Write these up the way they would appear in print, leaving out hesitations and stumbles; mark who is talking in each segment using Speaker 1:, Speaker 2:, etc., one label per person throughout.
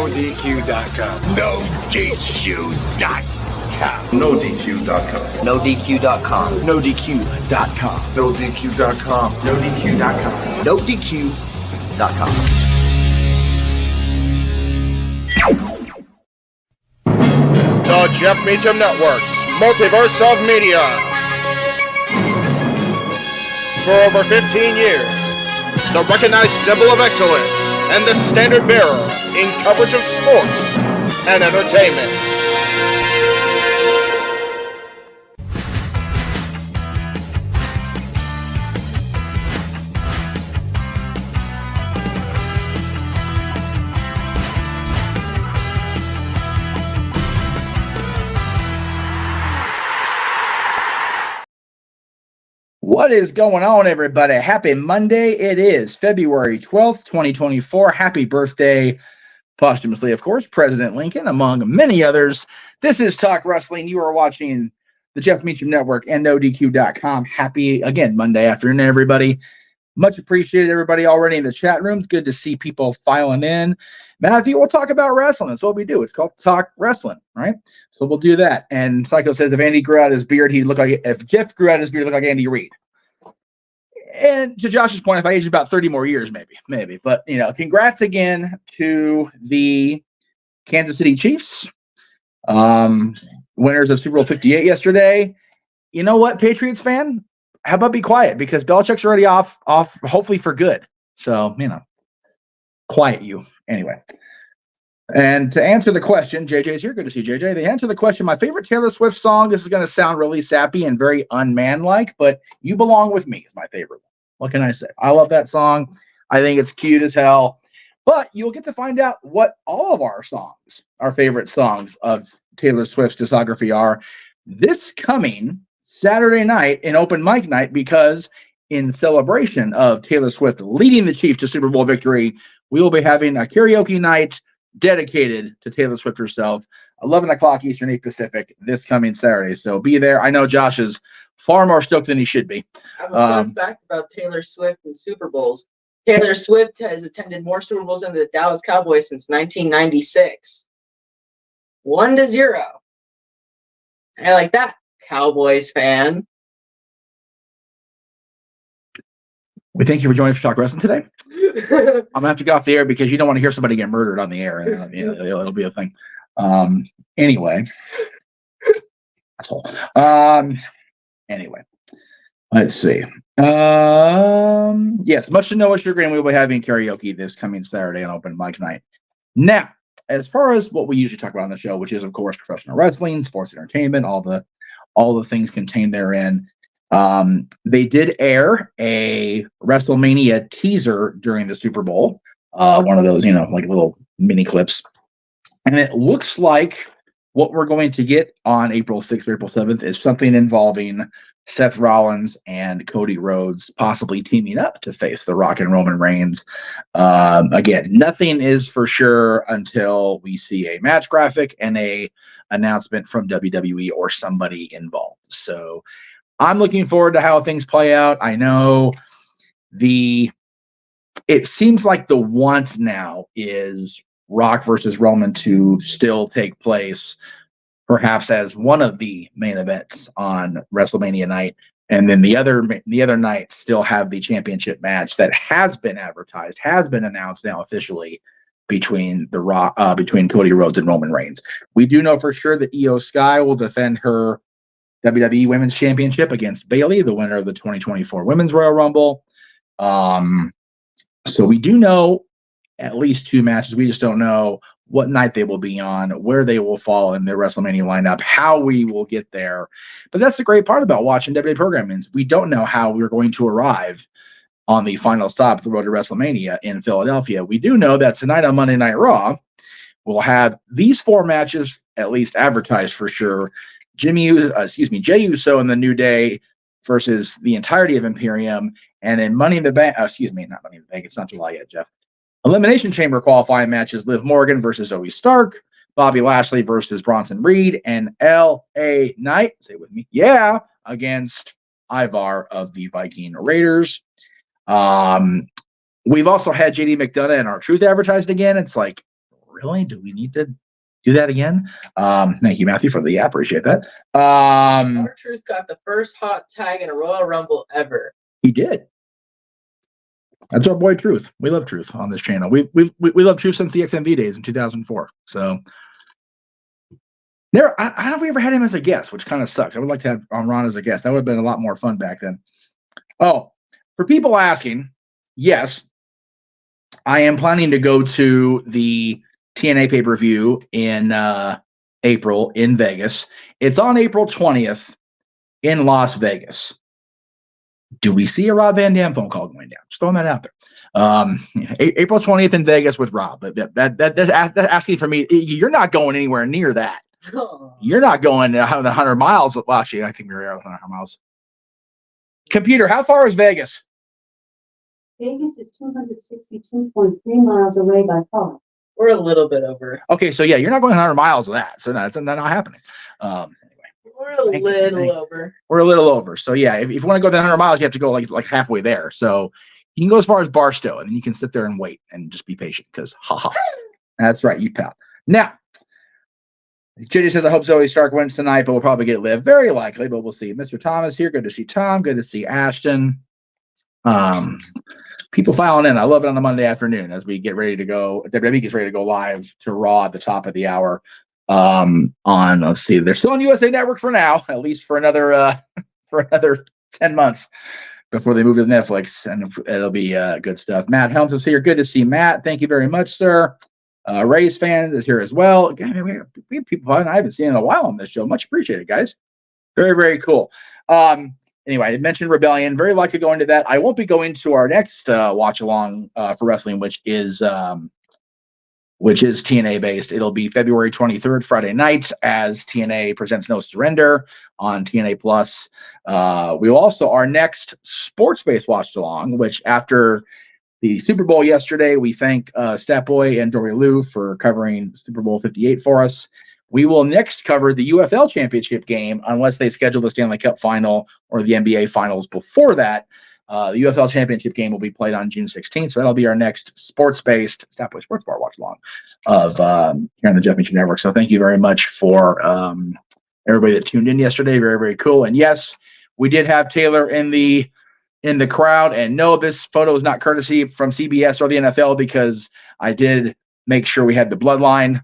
Speaker 1: NoDQ.com.
Speaker 2: NoDQ.com.
Speaker 3: NoDQ.com.
Speaker 4: NoDQ.com.
Speaker 1: NoDQ.com.
Speaker 3: NoDQ.com.
Speaker 4: NoDQ.com. NoDQ.com.
Speaker 5: The Jeff Meacham Network's Multiverse of Media. For over 15 years, the recognized symbol of excellence and the standard bearer in coverage of sports and entertainment.
Speaker 6: What is going on, everybody? Happy Monday. It is February 12th, 2024. Happy birthday, posthumously, of course, President Lincoln, among many others. This is Talk Wrestling. You are watching the Jeff Meacham Network and NoDQ.com. Happy, again, Monday afternoon, everybody. Much appreciated, everybody already in the chat room. It's good to see people filing in. Matthew, we'll talk about wrestling. That's what we do. It's called Talk Wrestling, right? So we'll do that. And Psycho says if Andy grew out his beard, he'd look like, if Jeff grew out his beard, he'd look like Andy Reid. And to Josh's point, if I age about 30 more years, maybe. But, you know, congrats again to the Kansas City Chiefs, winners of Super Bowl 58 yesterday. You know what, Patriots fan? How about be quiet? Because Belichick's already off, hopefully for good. So, you know, quiet you. Anyway. And to answer the question, JJ's here. Good to see JJ. To answer the question, my favorite Taylor Swift song, this is going to sound really sappy and very unman-like, but You Belong With Me is my favorite one. What can I say? I love that song. I think it's cute as hell. But you'll get to find out what all of our songs, our favorite songs of Taylor Swift's discography are this coming Saturday night in open mic night, because in celebration of Taylor Swift leading the Chiefs to Super Bowl victory, we will be having a karaoke night dedicated to Taylor Swift herself, 11 o'clock Eastern, 8 Pacific, this coming Saturday. So be there. I know Josh is far more stoked than he should be.
Speaker 7: I have a fun fact about Taylor Swift and Super Bowls. Taylor Swift has attended more Super Bowls than the Dallas Cowboys since 1996. 1-0. I like that, Cowboys fan.
Speaker 6: We thank you for joining us for Talk Wrestling today. I'm gonna have to get off the air because you don't want to hear somebody get murdered on the air. And, it'll be a thing. Anyway, asshole. Anyway, let's see. Yes, much to know what you're going. We will be having karaoke this coming Saturday on open mic night. Now, as far as what we usually talk about on the show, which is of course professional wrestling, sports entertainment, all the things contained therein. They did air a WrestleMania teaser during the Super Bowl, one of those, like little mini clips. And it looks like what we're going to get on April 6th or April 7th is something involving Seth Rollins and Cody Rhodes possibly teaming up to face The Rock and Roman Reigns. Again, nothing is for sure until we see a match graphic and a announcement from WWE or somebody involved. So I'm looking forward to how things play out. I know it seems like the want now is Rock versus Roman to still take place, perhaps as one of the main events on WrestleMania night, and then the other night still have the championship match that has been advertised, has been announced now officially between between Cody Rhodes and Roman Reigns. We do know for sure that Io Sky will defend her WWE Women's Championship against Bayley, the winner of the 2024 Women's Royal Rumble. So we do know at least two matches. We just don't know what night they will be on, where they will fall in their WrestleMania lineup, how we will get there. But that's the great part about watching WWE programming is we don't know how we're going to arrive on the final stop of the road to WrestleMania in Philadelphia. We do know that tonight on Monday Night Raw, we'll have these four matches at least advertised for sure. Jey Uso and the New Day versus the entirety of Imperium, and in Money in the Bank, not Money in the Bank, it's not July yet, Jeff. Elimination Chamber qualifying matches, Liv Morgan versus Zoe Stark, Bobby Lashley versus Bronson Reed, and L.A. Knight, say it with me, against Ivar of the Viking Raiders. We've also had JD McDonough and R-Truth advertised again. It's like, really? Do we need to do that again? Thank you, Matthew, for the appreciate that.
Speaker 7: R-Truth got the first hot tag in a Royal Rumble ever.
Speaker 6: He did. That's our boy Truth. We love Truth on this channel. We love Truth since the XMV days in 2004. So I don't know if we ever had him as a guest, which kind of sucks. I would like to have Ron as a guest. That would have been a lot more fun back then. Oh, for people asking, yes, I am planning to go to the TNA pay-per-view in April in Vegas. It's on April 20th in Las Vegas. Do we see a Rob Van Dam phone call going down? Just throwing that out there. April 20th in Vegas with Rob. That's asking for me. You're not going anywhere near that. You're not going 100 miles. Well, actually, I think we're 100 miles. Computer, how far is Vegas?
Speaker 1: Vegas is 262.3 miles away by car.
Speaker 7: We're a little bit over.
Speaker 6: Okay, so yeah, you're not going 100 miles of that. So that's not happening. Anyway.
Speaker 7: We're a little over.
Speaker 6: We're a little over. So yeah, if you want to go the 100 miles, you have to go like halfway there. So you can go as far as Barstow, and then you can sit there and wait and just be patient because that's right, you pal. Now, JJ says, I hope Zoe Stark wins tonight, but we'll probably get Liv. Very likely, but we'll see. Mr. Thomas here. Good to see Tom. Good to see Ashton. People filing in. I love it on the Monday afternoon as we get ready to go. WWE gets ready to go live to Raw at the top of the hour. Let's see, they're still on USA Network for now, at least for another 10 months before they move to Netflix, and it'll be good stuff. Matt Helms is here. Good to see Matt. Thank you very much, sir. Rays fan is here as well. Again, we have people I haven't seen in a while on this show. Much appreciated, guys. Very, very cool. Anyway, I mentioned Rebellion. Very likely going to that. I won't be going to our next watch along for wrestling, which is TNA based. It'll be February 23rd, Friday night, as TNA presents No Surrender on TNA Plus. We will also, our next sports based watch along, which after the Super Bowl yesterday, we thank Statboy and Dory Lou for covering Super Bowl 58 for us. We will next cover the UFL championship game unless they schedule the Stanley Cup final or the NBA finals before that. The UFL championship game will be played on June 16th. So that'll be our next sports-based Statboy Sports Bar watch along of here on the Jeff Meacham Network. So thank you very much for everybody that tuned in yesterday. Very, very cool. And yes, we did have Taylor in the crowd. And no, this photo is not courtesy from CBS or the NFL because I did make sure we had the Bloodline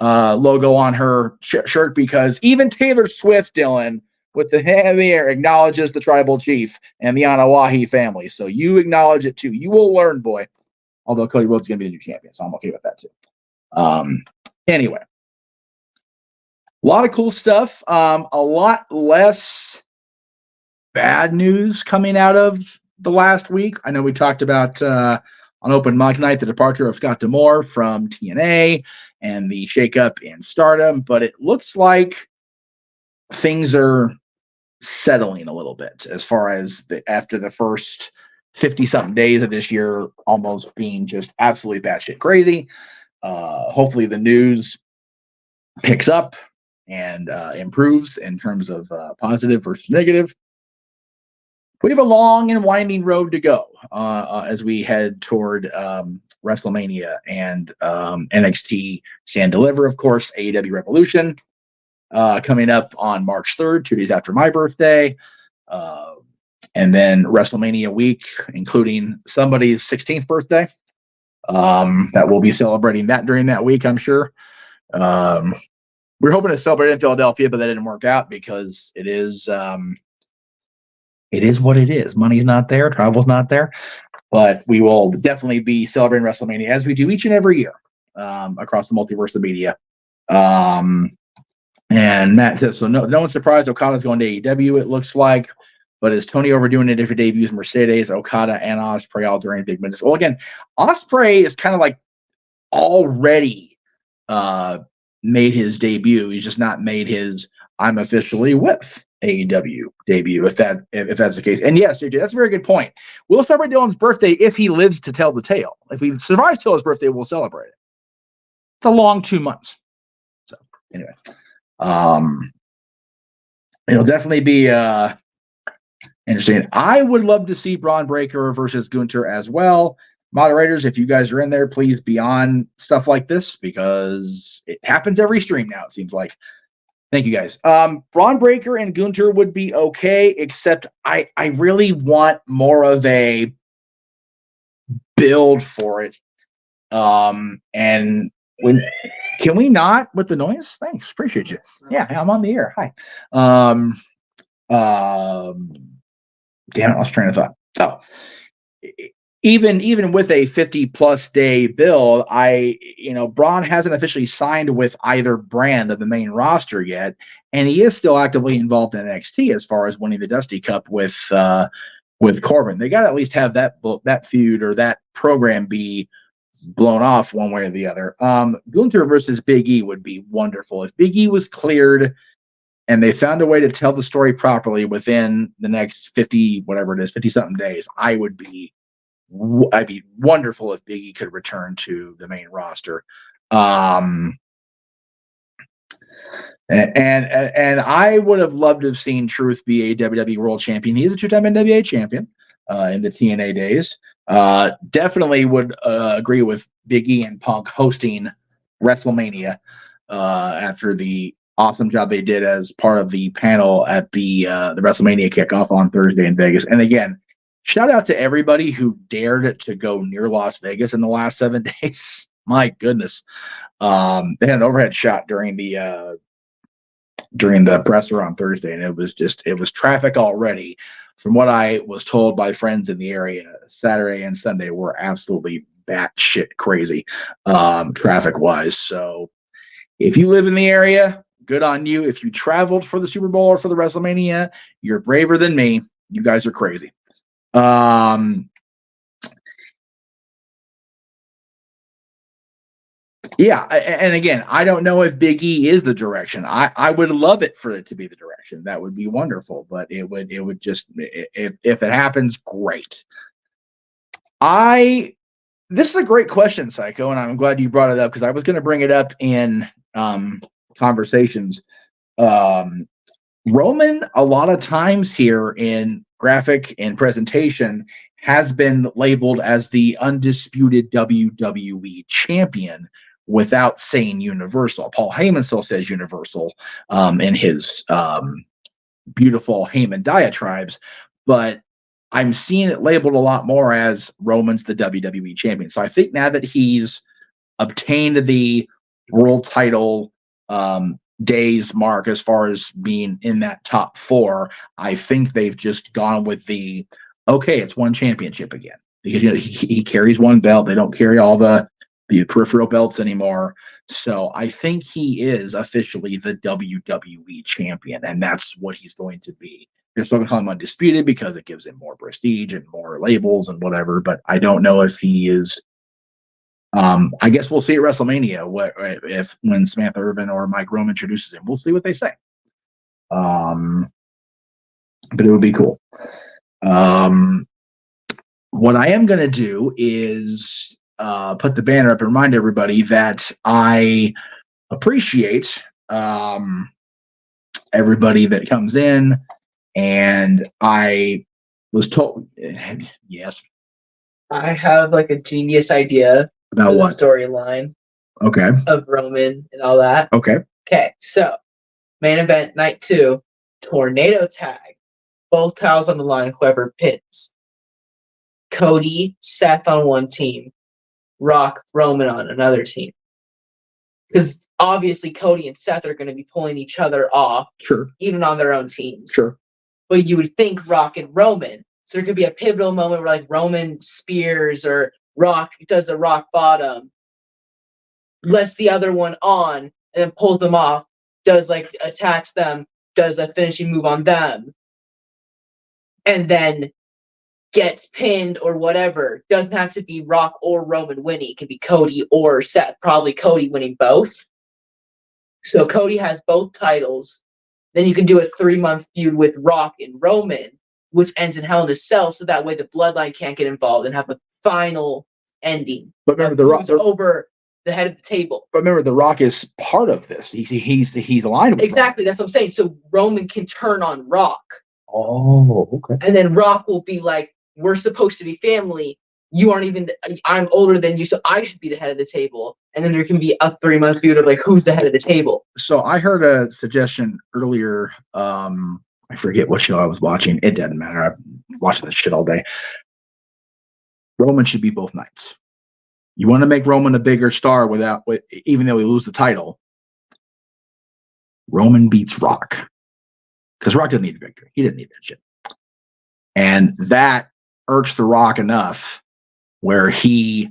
Speaker 6: logo on her shirt because even Taylor Swift, Dylan, with the heavy air, acknowledges the tribal chief and the Anawahi family. So you acknowledge it too. You will learn, boy. Although Cody Rhodes is going to be the new champion, so I'm okay with that too. Anyway, a lot of cool stuff. A lot less bad news coming out of the last week. I know we talked about on Open Mic Night the departure of Scott D'Amore from TNA and the shakeup in Stardom, but it looks like things are settling a little bit as far as after the first 50-something days of this year almost being just absolutely batshit crazy. Hopefully the news picks up and improves in terms of positive versus negative. We have a long and winding road to go as we head toward WrestleMania and NXT Stand Deliver, of course, AEW Revolution coming up on March 3rd, 2 days after my birthday, and then WrestleMania week, including somebody's 16th birthday. That we'll be celebrating that during that week, I'm sure. We're hoping to celebrate in Philadelphia, but that didn't work out because it is what it is. Money's not there, travel's not there, but we will definitely be celebrating WrestleMania as we do each and every year across the multiverse of media. And Matt says, so no one's surprised Okada's going to AEW, it looks like, but is Tony overdoing it if he debuts Mercedes, Okada, and Ospreay all during big minutes? Well, again, Ospreay is kind of like already made his debut. He's just not made his I'm officially with AEW debut, if that's the case. And yes, JJ, that's a very good point. We'll celebrate Dylan's birthday if he lives to tell the tale. If he survives till his birthday, we'll celebrate it. It's a long 2 months. So anyway, it'll definitely be interesting. I would love to see Braun Breaker versus Gunther as well. moderators, if you guys are in there, please be on stuff like this because it happens every stream now, it seems like. Thank you guys. Braun Breaker and Gunter would be okay, except I really want more of a build for it. And when can we not with the noise? Thanks, appreciate you. Yeah, I'm on the air. Hi. Damn it, I lost train of thought. So even with a 50+ day build, Braun hasn't officially signed with either brand of the main roster yet, and he is still actively involved in NXT as far as winning the Dusty Cup with Corbin. They got to at least have that feud or that program be blown off one way or the other. Gunther versus Big E would be wonderful if Big E was cleared and they found a way to tell the story properly within the next 50 something days. I'd be wonderful if Big E could return to the main roster. And I would have loved to have seen Truth be a WWE World Champion. He is a 2-time NWA champion in the TNA days. Definitely would agree with Big E and Punk hosting WrestleMania after the awesome job they did as part of the panel at the WrestleMania kickoff on Thursday in Vegas. And again, shout out to everybody who dared to go near Las Vegas in the last 7 days. My goodness. They had an overhead shot during the presser on Thursday, and it was traffic already. From what I was told by friends in the area, Saturday and Sunday were absolutely batshit crazy traffic wise. So if you live in the area, good on you. If you traveled for the Super Bowl or for the WrestleMania, you're braver than me. You guys are crazy. Yeah, and again, I don't know if Big E is the direction. I would love it for it to be the direction. That would be wonderful, but it would just, if it happens, great. This is a great question, Psycho, and I'm glad you brought it up because I was going to bring it up in conversations. Roman, a lot of times here in graphic and presentation, has been labeled as the undisputed WWE champion without saying Universal. Paul Heyman still says Universal in his beautiful Heyman diatribes, but I'm seeing it labeled a lot more as Roman's the WWE champion. So I think now that he's obtained the world title days mark as far as being in that top 4, I think they've just gone with it's one championship again, because he carries one belt. They don't carry all the peripheral belts anymore. So I think he is officially the WWE champion, and that's what he's going to be. They're still going to call him undisputed because it gives him more prestige and more labels and whatever, but I don't know if he is. I guess we'll see at WrestleMania when Samantha Irvin or Mike Rome introduces him. We'll see what they say. But it would be cool. What I am going to do is put the banner up and remind everybody that I appreciate everybody that comes in, and I was told, yes.
Speaker 7: I have like a genius idea
Speaker 6: About
Speaker 7: for
Speaker 6: what?
Speaker 7: the storyline
Speaker 6: Okay.
Speaker 7: of Roman and all that.
Speaker 6: Okay.
Speaker 7: Okay, so main event night 2, tornado tag. Both titles on the line, whoever pins. Cody, Seth on one team. Rock, Roman on another team. Because obviously Cody and Seth are going to be pulling each other off,
Speaker 6: Sure.
Speaker 7: even on their own teams.
Speaker 6: Sure.
Speaker 7: But you would think Rock and Roman. So there could be a pivotal moment where like Roman spears or Rock does a rock bottom, lets the other one on, and then pulls them off, attacks them, does a finishing move on them, and then gets pinned or whatever. Doesn't have to be Rock or Roman winning. It can be Cody or Seth. Probably Cody winning both. So Cody has both titles. Then you can do a 3-month feud with Rock and Roman, which ends in Hell in a Cell, so that way the Bloodline can't get involved and have a final ending.
Speaker 6: But remember, The Rock
Speaker 7: over the head of the table.
Speaker 6: But remember, The Rock is part of this. He's aligned with
Speaker 7: Exactly. That's what I'm saying. So Roman can turn on Rock.
Speaker 6: Oh, okay.
Speaker 7: And then Rock will be like, we're supposed to be family, you aren't even, I'm older than you, so I should be the head of the table. And then there can be a 3-month feud of like, who's the head of the table?
Speaker 6: So I heard a suggestion earlier. I forget what show I was watching. It doesn't matter. I'm watching this shit all day. Roman should be both nights. You want to make Roman a bigger star even though he lose the title. Roman beats Rock. Because Rock didn't need the victory. He didn't need that shit. And that irks The Rock enough where I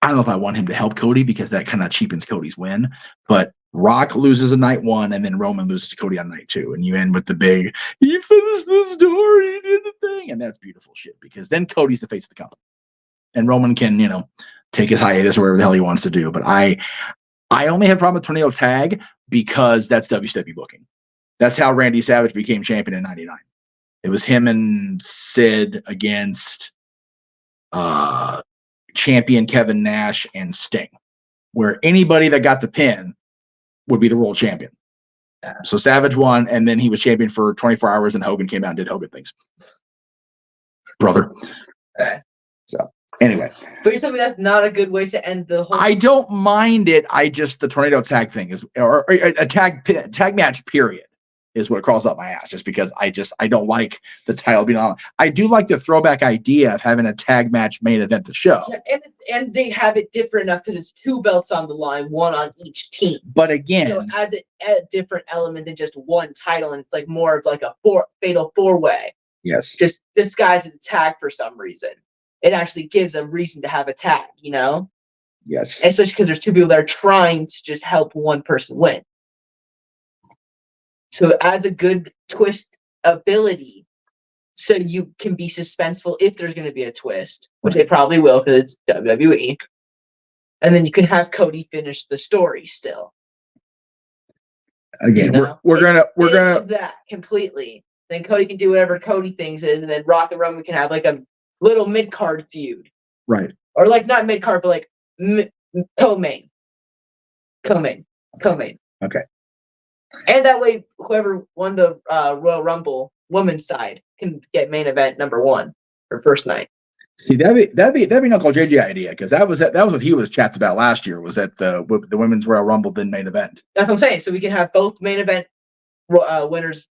Speaker 6: don't know if I want him to help Cody because that kind of cheapens Cody's win. But Rock loses on night 1 and then Roman loses to Cody on night 2. And you end with the big, he finished the story, he did the thing. And that's beautiful shit because then Cody's the face of the company. And Roman can, take his hiatus or whatever the hell he wants to do. But I only have a problem with Tornado Tag because that's WCW booking. That's how Randy Savage became champion in 99. It was him and Sid against champion Kevin Nash and Sting, where anybody that got the pin would be the world champion. So Savage won, and then he was champion for 24 hours, and Hogan came out and did Hogan things. Brother. So anyway.
Speaker 7: But you're telling me that's not a good way to end the whole...
Speaker 6: I don't mind it. The Tornado Tag thing is, or a tag match period is what crawls up my ass, just because I don't like the title being on. I do like the throwback idea of having a tag match main event the show.
Speaker 7: Yeah, and they have it different enough because it's 2 belts on the line, 1 on each team.
Speaker 6: But again,
Speaker 7: so as a different element than just 1 title, and it's like more of like a fatal 4-way.
Speaker 6: Yes.
Speaker 7: Just disguised as a tag for some reason. It actually gives a reason to have a tag,
Speaker 6: Yes.
Speaker 7: Especially because there's 2 people that are trying to just help 1 person win. So it adds a good twist ability so you can be suspenseful if there's going to be a twist, which they probably will because it's WWE. And then you can have Cody finish the story still.
Speaker 6: Again, we're gonna
Speaker 7: that completely. Then Cody can do whatever Cody thinks is, and then Rock and Roman can have like a little mid-card feud.
Speaker 6: Right.
Speaker 7: Or like not mid-card, but like co-main.
Speaker 6: Okay.
Speaker 7: And that way, whoever won the Royal Rumble women's side can get main event number 1 for first night.
Speaker 6: See, that'd be Uncle JJ idea because that was what he was chapped about last year. Was that the women's Royal Rumble didn't main event?
Speaker 7: That's what I'm saying. So we can have both main event winners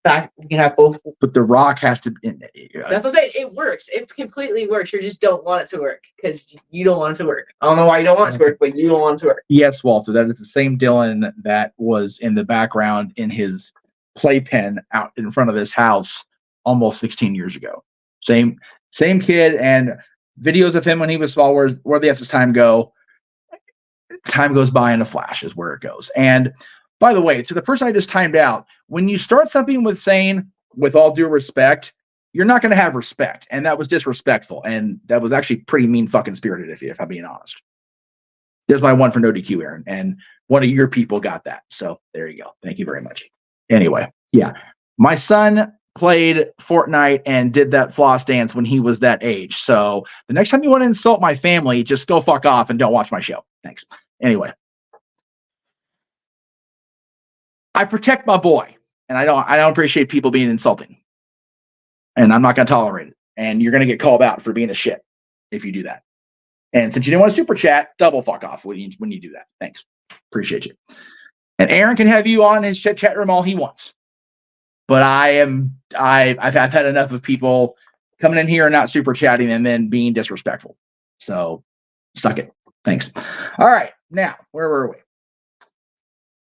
Speaker 7: back. We can have both.
Speaker 6: But The Rock has to.
Speaker 7: That's what I'm saying. It works. It completely works. You just don't want it to work because you don't want it to work. I don't know why you don't want it to work, but you don't want it to work.
Speaker 6: Yes, Walter. That is the same Dylan that was in the background in his playpen out in front of his house almost 16 years ago. Same kid, and videos of him when he was small. Where the F's time go? Time goes by in a flash is where it goes. And by the way, to the person I just timed out, when you start something with saying, with all due respect, you're not going to have respect. And that was disrespectful. And that was actually pretty mean fucking spirited, if I'm being honest. There's my 1 for no DQ, Aaron. And one of your people got that. So there you go. Thank you very much. Anyway, yeah. My son played Fortnite and did that floss dance when he was that age. So the next time you want to insult my family, just go fuck off and don't watch my show. Thanks. Anyway. I protect my boy, and I don't appreciate people being insulting. And I'm not going to tolerate it. And you're going to get called out for being a shit if you do that. And since you didn't want to super chat, double fuck off when you do that. Thanks. Appreciate you. And Aaron can have you on his chat room all he wants. But I've had enough of people coming in here and not super chatting and then being disrespectful. So suck it. Thanks. All right. Now, where were we?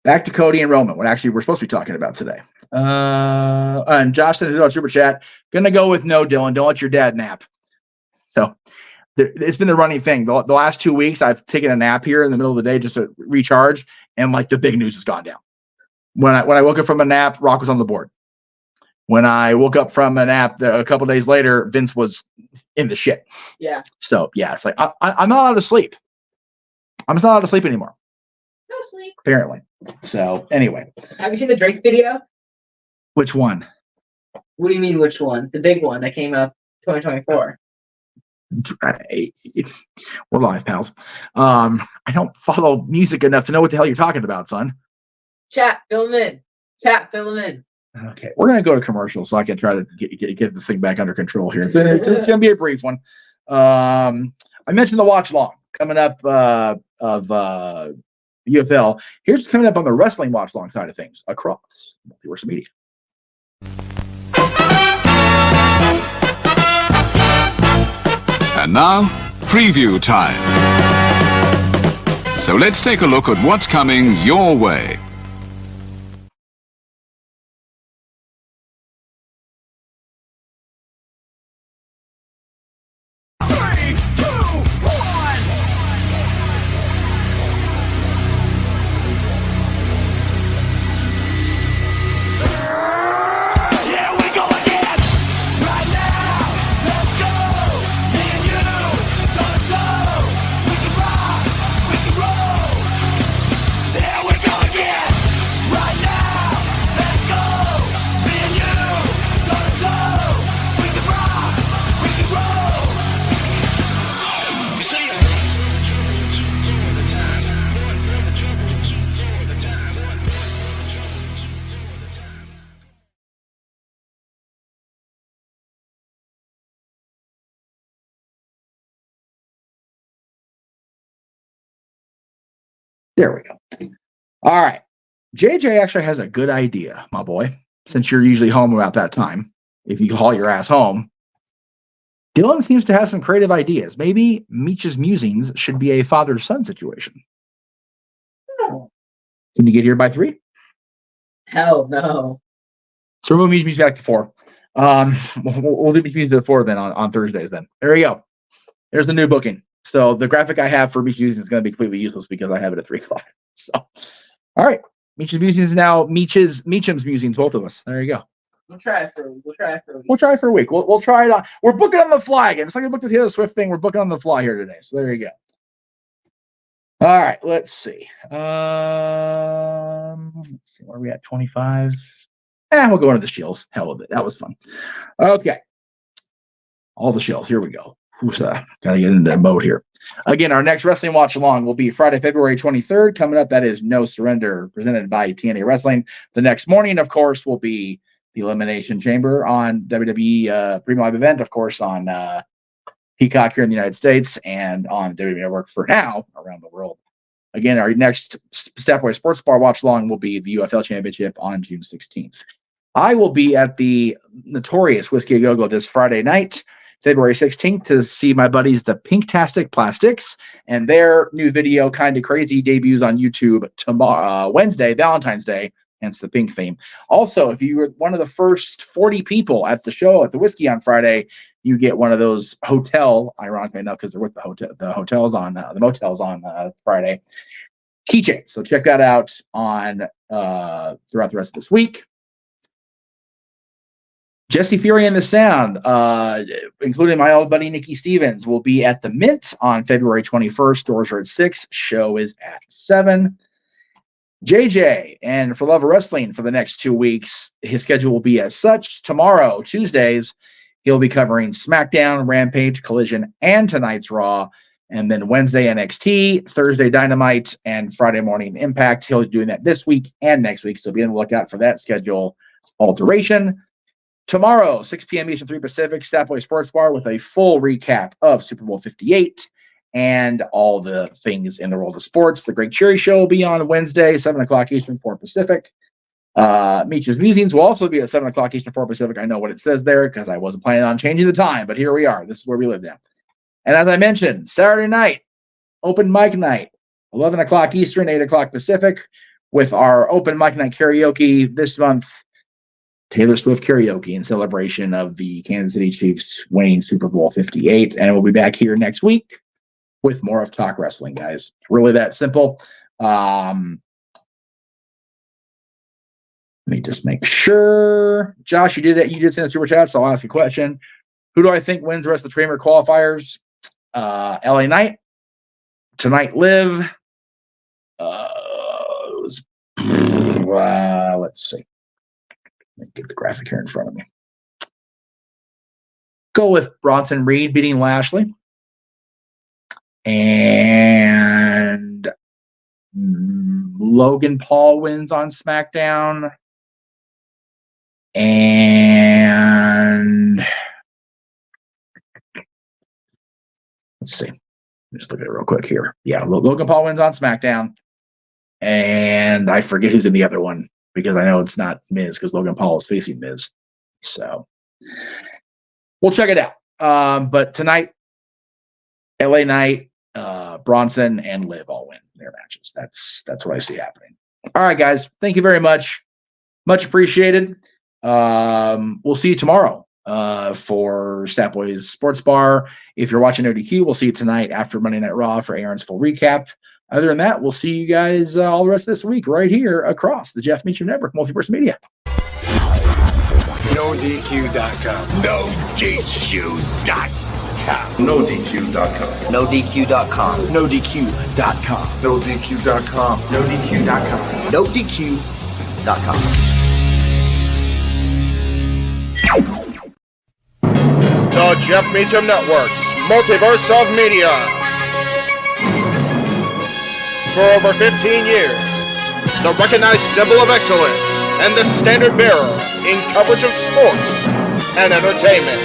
Speaker 6: Back to Cody and Roman, what actually we're supposed to be talking about today. And Josh said on super chat, gonna go with no, Dylan. Don't let your dad nap. So it's been the running thing. The last 2 weeks, I've taken a nap here in the middle of the day just to recharge, and like the big news has gone down. When I woke up from a nap, Rock was on the board. When I woke up from a nap a couple days later, Vince was in the shit.
Speaker 7: Yeah.
Speaker 6: So yeah, it's like I'm not allowed to sleep. I'm just not allowed to sleep anymore.
Speaker 7: No sleep.
Speaker 6: Apparently. So anyway.
Speaker 7: Have you seen the Drake video?
Speaker 6: Which one?
Speaker 7: What do you mean which one? The big one that came out 2024.
Speaker 6: We're live, pals. I don't follow music enough to know what the hell you're talking about, son.
Speaker 7: Chat, fill him in. Chat, fill him in.
Speaker 6: Okay, we're going to go to commercial so I can try to get this thing back under control here. It's going to be a brief one. I mentioned the watch long coming up of UFL. Here's what's coming up on the wrestling watch long side of things across multiverse media.
Speaker 2: And now, preview time. So let's take a look at what's coming your way.
Speaker 6: There we go. All right. JJ actually has a good idea, my boy, since you're usually home about that time. If you haul your ass home, Dylan seems to have some creative ideas. Maybe Meach's musings should be a father-son situation. Can you get here by 3?
Speaker 7: Hell no.
Speaker 6: So we'll meet back to 4. We'll do meet to 4 then on Thursdays then. There you go. There's the new booking. So the graphic I have for Meach's musings is going to be completely useless because I have it at 3 o'clock. So, all right. Meach's musings is now Meacham's musings, both of us. There you go.
Speaker 7: We'll try it for a week.
Speaker 6: We'll try it for a week. We'll try it on. We're booking on the fly again. It's like I booked the Taylor Swift thing. We're booking on the fly here today. So there you go. All right, let's see. Let's see where are we at. 25. We'll go into the shills. Hell with it. That was fun. Okay. All the shills. Here we go. Gotta get into that mode here. Again, our next wrestling watch along will be Friday, February 23rd. Coming up, that is No Surrender, presented by TNA Wrestling. The next morning, of course, will be the Elimination Chamber on WWE Premium Live Event, of course, on Peacock here in the United States and on WWE Network for now around the world. Again, our next Stepway Sports Bar watch along will be the UFL Championship on June 16th. I will be at the Notorious Whiskey A Go-Go this Friday night, February 16th, to see my buddies, the Pinktastic Plastics, and their new video, Kinda Crazy, debuts on YouTube tomorrow, Wednesday, Valentine's Day, hence the pink theme. Also, if you were one of the first 40 people at the show at the Whiskey on Friday, you get one of those hotel, ironically enough, because they're with the motels on Friday, keychains. So check that out on throughout the rest of this week. Jesse Fury and the Sound, including my old buddy Nikki Stevens, will be at the Mint on February 21st. Doors are at 6. Show is at 7. JJ, and For Love of Wrestling for the next 2 weeks, his schedule will be as such. Tomorrow, Tuesdays, he'll be covering SmackDown, Rampage, Collision, and tonight's Raw. And then Wednesday, NXT, Thursday, Dynamite, and Friday morning Impact. He'll be doing that this week and next week, so be on the lookout for that schedule alteration. Tomorrow, 6 p.m. Eastern, 3 Pacific, Stapleton Sports Bar with a full recap of Super Bowl 58 and all the things in the world of sports. The Greg Cherry Show will be on Wednesday, 7 o'clock Eastern, 4 Pacific. Meach's Musings will also be at 7 o'clock Eastern, 4 Pacific. I know what it says there because I wasn't planning on changing the time, but here we are. This is where we live now. And as I mentioned, Saturday night, open mic night, 11 o'clock Eastern, 8 o'clock Pacific, with our open mic night karaoke this month. Taylor Swift karaoke in celebration of the Kansas City Chiefs winning Super Bowl 58. And we'll be back here next week with more of Talk Wrestling, guys. It's really that simple. Let me just make sure. Josh, you did send a super chat, so I'll ask you a question. Who do I think wins the rest of the Tramer qualifiers? LA Knight. Tonight Live. Let's see. Let me get the graphic here in front of me. Go with Bronson Reed beating Lashley. And Logan Paul wins on SmackDown. And let's see. Just look at it real quick here. Yeah, Logan Paul wins on SmackDown. And I forget who's in the other one because I know it's not Miz because Logan Paul is facing Miz. So we'll check it out. But tonight, LA Knight, Bronson, and Liv all win their matches. That's what I see happening. All right, guys. Thank you very much. Much appreciated. We'll see you tomorrow for Stat Boys Sports Bar. If you're watching ODQ, we'll see you tonight after Monday Night Raw for Aaron's full recap. Other than that, we'll see you guys all the rest of this week right here across the Jeff Meacham Network, Multiverse Media.
Speaker 3: NoDQ.com. NoDQ.com. NoDQ.com.
Speaker 4: NoDQ.com.
Speaker 3: NoDQ.com. NoDQ.com.
Speaker 4: NoDQ.com. NoDQ.com.
Speaker 5: The Jeff Meacham Network's Multiverse of Media. For over 15 years, the recognized symbol of excellence and the standard bearer in coverage of sports and entertainment.